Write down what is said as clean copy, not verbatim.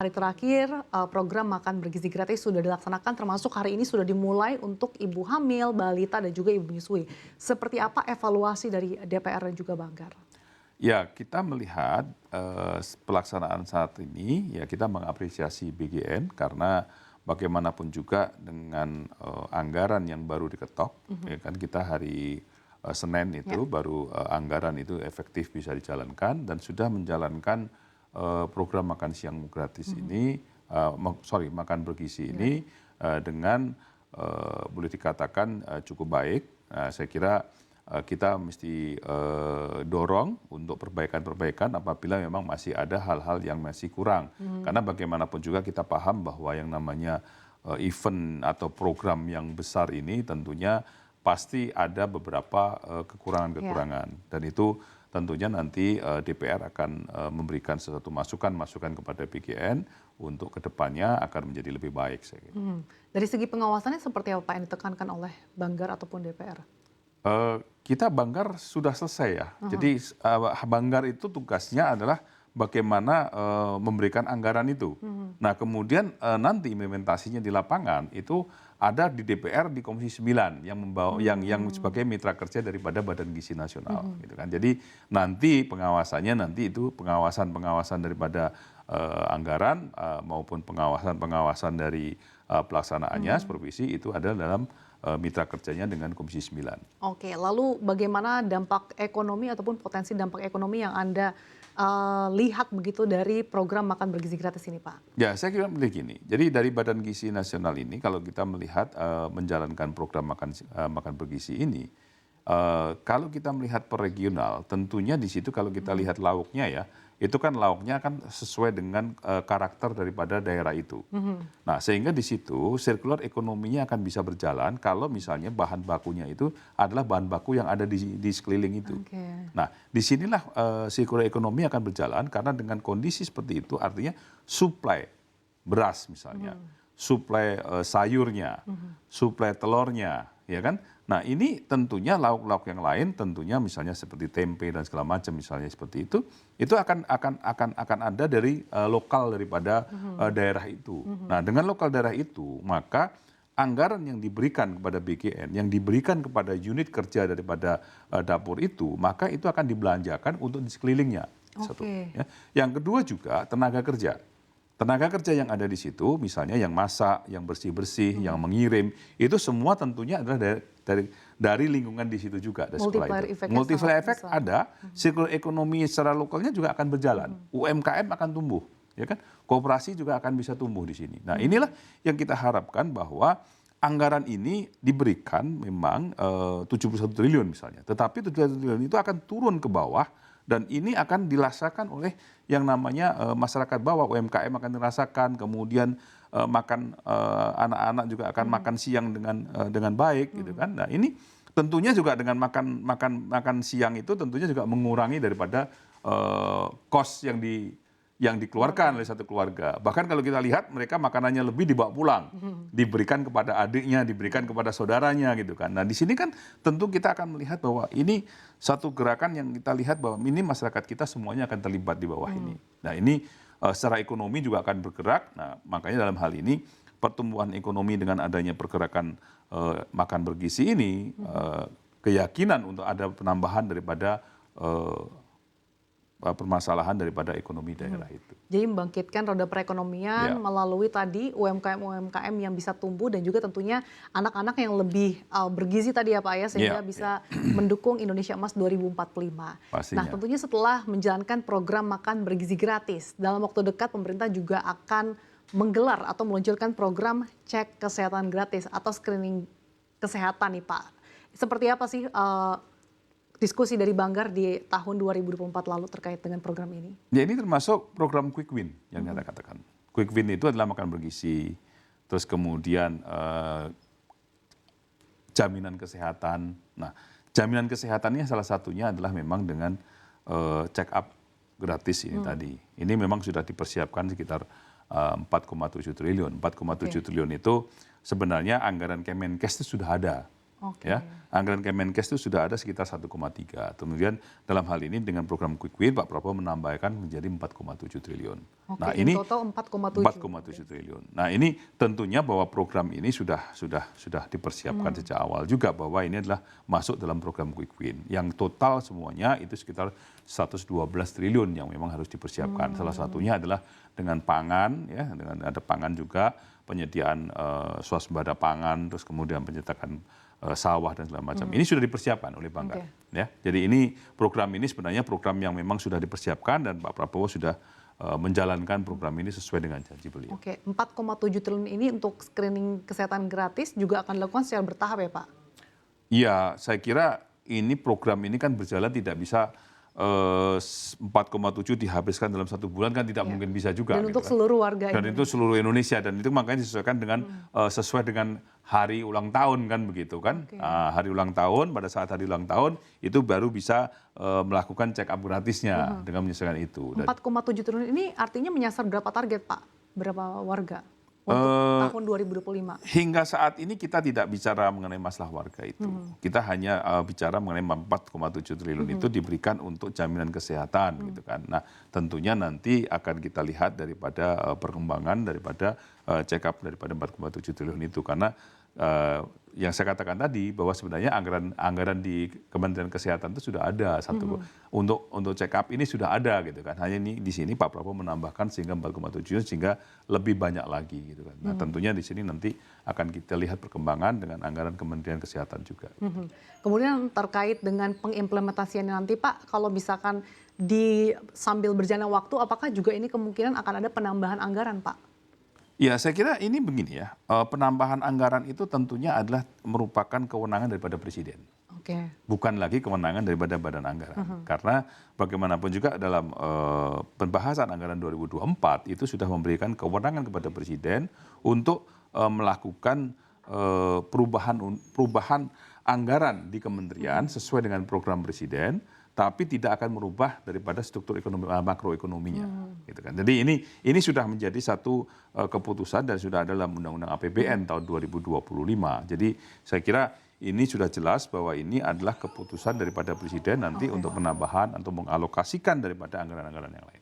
Hari terakhir program makan bergizi gratis sudah dilaksanakan termasuk hari ini sudah dimulai untuk ibu hamil, balita dan juga ibu menyusui. Seperti apa evaluasi dari DPR dan juga Banggar? Ya, kita melihat pelaksanaan saat ini, ya kita mengapresiasi BGN karena bagaimanapun juga dengan anggaran yang baru diketok, ya kan kita hari Senin itu baru anggaran itu efektif bisa dijalankan dan sudah menjalankan program makan siang gratis ini, makan bergizi ini dengan boleh dikatakan cukup baik. Nah, saya kira kita mesti dorong untuk perbaikan-perbaikan apabila memang masih ada hal-hal yang masih kurang. Karena bagaimanapun juga kita paham bahwa yang namanya event atau program yang besar ini tentunya pasti ada beberapa kekurangan-kekurangan. Dan itu tentunya nanti DPR akan memberikan sesuatu masukan-masukan kepada BGN untuk kedepannya akan menjadi lebih baik. Saya kira. Dari segi pengawasannya seperti apa Pak yang ditekankan oleh Banggar ataupun DPR? Kita Banggar sudah selesai ya. Jadi Banggar itu tugasnya adalah bagaimana memberikan anggaran itu. Nah kemudian nanti implementasinya di lapangan itu ada di DPR di Komisi 9 yang membawa yang sebagai mitra kerja daripada Badan Gizi Nasional gitu kan. Jadi nanti pengawasannya itu pengawasan daripada anggaran maupun pengawasan dari pelaksanaannya supervisi itu ada dalam mitra kerjanya dengan Komisi 9. Oke, lalu bagaimana dampak ekonomi ataupun potensi dampak ekonomi yang Anda lihat begitu dari program makan bergizi gratis ini, Pak? Ya, saya kira begini. Jadi dari Badan Gizi Nasional ini, kalau kita melihat menjalankan program makan bergizi ini, kalau kita melihat per regional, tentunya di situ kalau kita lihat lauknya ya, itu kan lauknya kan sesuai dengan karakter daripada daerah itu. Nah, sehingga di situ sirkular ekonominya akan bisa berjalan kalau misalnya bahan bakunya itu adalah bahan baku yang ada di sekeliling itu. Nah, disinilah sirkular ekonomi akan berjalan karena dengan kondisi seperti itu artinya suplai beras misalnya, suplai sayurnya, suplai telurnya, ya kan? Nah ini tentunya lauk-lauk yang lain tentunya misalnya seperti tempe dan segala macam misalnya seperti itu akan ada dari lokal daripada daerah itu. Nah dengan lokal daerah itu maka anggaran yang diberikan kepada BGN, yang diberikan kepada unit kerja daripada dapur itu, maka itu akan dibelanjakan untuk di sekelilingnya. Satu, ya. Yang kedua juga tenaga kerja. Tenaga kerja yang ada di situ, misalnya yang masak, yang bersih-bersih, yang mengirim, itu semua tentunya adalah dari lingkungan di situ juga. Multiplier effect ada, sirkular ekonomi secara lokalnya juga akan berjalan. UMKM akan tumbuh, ya kan? Koperasi juga akan bisa tumbuh di sini. Nah inilah yang kita harapkan bahwa anggaran ini diberikan memang 71 triliun misalnya, tetapi 71 triliun itu akan turun ke bawah. Dan ini akan dirasakan oleh yang namanya masyarakat bawah, UMKM akan dirasakan, kemudian makan anak-anak juga akan makan siang dengan baik, gitu kan? Nah ini tentunya juga dengan makan siang itu tentunya juga mengurangi daripada cost yang dikeluarkan oleh satu keluarga. Bahkan kalau kita lihat mereka makanannya lebih dibawa pulang, diberikan kepada adiknya, diberikan kepada saudaranya gitu kan. Nah di sini kan tentu kita akan melihat bahwa ini satu gerakan yang kita lihat bahwa ini masyarakat kita semuanya akan terlibat di bawah ini. Nah ini secara ekonomi juga akan bergerak. Nah makanya dalam hal ini pertumbuhan ekonomi dengan adanya pergerakan makan bergizi ini, keyakinan untuk ada penambahan daripada permasalahan daripada ekonomi daerah itu. Jadi membangkitkan roda perekonomian melalui tadi UMKM yang bisa tumbuh dan juga tentunya anak-anak yang lebih bergizi tadi ya Pak ya sehingga bisa mendukung Indonesia Emas 2045. Pastinya. Nah tentunya setelah menjalankan program makan bergizi gratis, dalam waktu dekat pemerintah juga akan menggelar atau meluncurkan program cek kesehatan gratis atau screening kesehatan nih Pak. Seperti apa sih diskusi dari Banggar di tahun 2024 lalu terkait dengan program ini? Ya ini termasuk program Quick Win yang kita katakan. Quick Win itu adalah makan bergizi, terus kemudian jaminan kesehatan. Nah, jaminan kesehatannya salah satunya adalah memang dengan check up gratis ini tadi. Ini memang sudah dipersiapkan sekitar 4,7 triliun. 4,7 triliun itu sebenarnya anggaran Kemenkes itu sudah ada. Oke. Ya, anggaran Kemenkes itu sudah ada sekitar 1,3. Kemudian dalam hal ini dengan program Quick Win Pak Prabowo menambahkan menjadi 4,7 triliun. Oke, Nah, in ini total 4,7. 4,7 triliun. Nah, ini tentunya bahwa program ini sudah dipersiapkan sejak awal juga bahwa ini adalah masuk dalam program Quick Win. Yang total semuanya itu sekitar 112 triliun yang memang harus dipersiapkan. Salah satunya adalah dengan pangan, ya, dengan ada pangan juga, penyediaan swasembada pangan, terus kemudian penyetakan sawah dan segala macam. Ini sudah dipersiapkan oleh Banggar. Ya, jadi ini program ini sebenarnya program yang memang sudah dipersiapkan dan Pak Prabowo sudah menjalankan program ini sesuai dengan janji beliau. Oke, 4,7 triliun ini untuk screening kesehatan gratis juga akan dilakukan secara bertahap ya Pak? Iya, saya kira ini program ini kan berjalan tidak bisa 4,7 dihabiskan dalam 1 bulan kan tidak mungkin bisa juga. Dan gitu untuk kan. seluruh warga Dan ini. itu seluruh Indonesia dan itu makanya disesuaikan dengan sesuai dengan hari ulang tahun kan begitu kan. Hari ulang tahun, pada saat hari ulang tahun itu baru bisa melakukan check up gratisnya dengan menyesuaikan itu. 4,7 triliun ini artinya menyasar berapa target Pak? Berapa warga? Untuk tahun 2025. Hingga saat ini kita tidak bicara mengenai masalah warga itu. Kita hanya bicara mengenai 4,7 triliun itu diberikan untuk jaminan kesehatan gitu kan. Nah, tentunya nanti akan kita lihat daripada perkembangan daripada check up daripada 4,7 triliun itu karena yang saya katakan tadi bahwa sebenarnya anggaran di Kementerian Kesehatan itu sudah ada untuk check up ini sudah ada gitu kan. Hanya ini di sini Pak Prabowo menambahkan sehingga 4,7 sehingga lebih banyak lagi gitu kan. Nah, tentunya di sini nanti akan kita lihat perkembangan dengan anggaran Kementerian Kesehatan juga. Kemudian terkait dengan pengimplementasiannya nanti Pak, kalau misalkan sambil berjalannya waktu, apakah juga ini kemungkinan akan ada penambahan anggaran Pak? Ya, saya kira ini begini ya, penambahan anggaran itu tentunya adalah merupakan kewenangan daripada Presiden. Oke. Bukan lagi kewenangan daripada Badan Anggaran. Karena bagaimanapun juga dalam pembahasan anggaran 2024 itu sudah memberikan kewenangan kepada Presiden untuk melakukan perubahan anggaran di kementerian sesuai dengan program Presiden, tapi tidak akan merubah daripada struktur ekonomi makroekonominya, gitu kan. Jadi ini sudah menjadi satu keputusan dan sudah ada dalam Undang-Undang APBN tahun 2025. Jadi saya kira ini sudah jelas bahwa ini adalah keputusan daripada Presiden nanti untuk penambahan atau mengalokasikan daripada anggaran-anggaran yang lain.